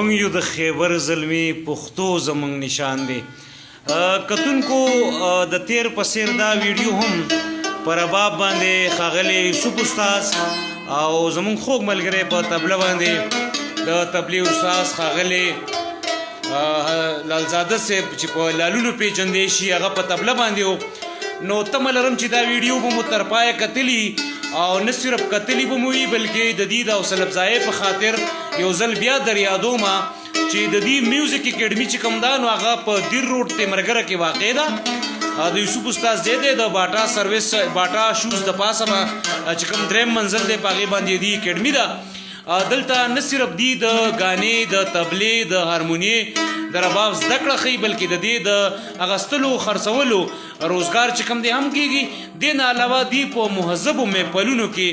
مونږ یو د خیبر زلمی پښتو زمونږ نشان دی. کتونکو د تیر په څیر دا ویډیو هم پر رباب باندې ښاغلی یوسف استاذ او زمونږ خوږ ملګری په طبله باندې د طبلې استاذ ښاغلی لالزاده صاحب چې په لالونو پیژندی شي هغه په طبله باندې و. نو تمه لرم چې دا ویډیو به مو تر پایه کتلي او نه صرف کتلي به مو وي بلکې د دې د حوصله افزایۍ په خاطر یو ځل بیا در یادومه چې د دې میوزیک اکیډمي چې کوم ده نو هغه په دیر روډ تیمرګره کې واقع ده. د یوسف استاذ ځای دی د باټا سروس باټا شوز د پاسه به چې کوم دریم منزل دی په هغې باندې دې اکیډمي ده. دلته نه صرف دی د غانې د طبلې د هارمونیې د رباب زده کړه ښیي بلکې د دې د اغستلو خرڅولو روزګار چې کوم دی هم کیږي. دې نه علاوه دی په مهذبو محفلونو کې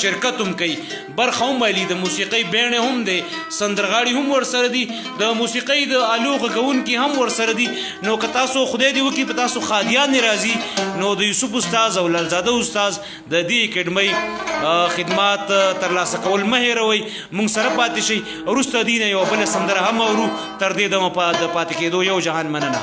شرکت هم کوي، برخه هم اخلي، د موسیقۍ بیڼې هم دی، سندرغاړي هم ورسره دي، د موسیقۍ د آلو غږونکي هم ورسره دي. نو که تاسو خدای دې وکړي په تاسو خادیان راځي نو د یوسف استاذ او لالزاده استاذ د دې اکیډمۍ خدمات ترلاسه کول مه هېروئ، موږ سره پاتې شئ. وروسته دې نه یوه بله سندره هم اورو، تر دې دمه د پاتې کېدو یو جهان مننه.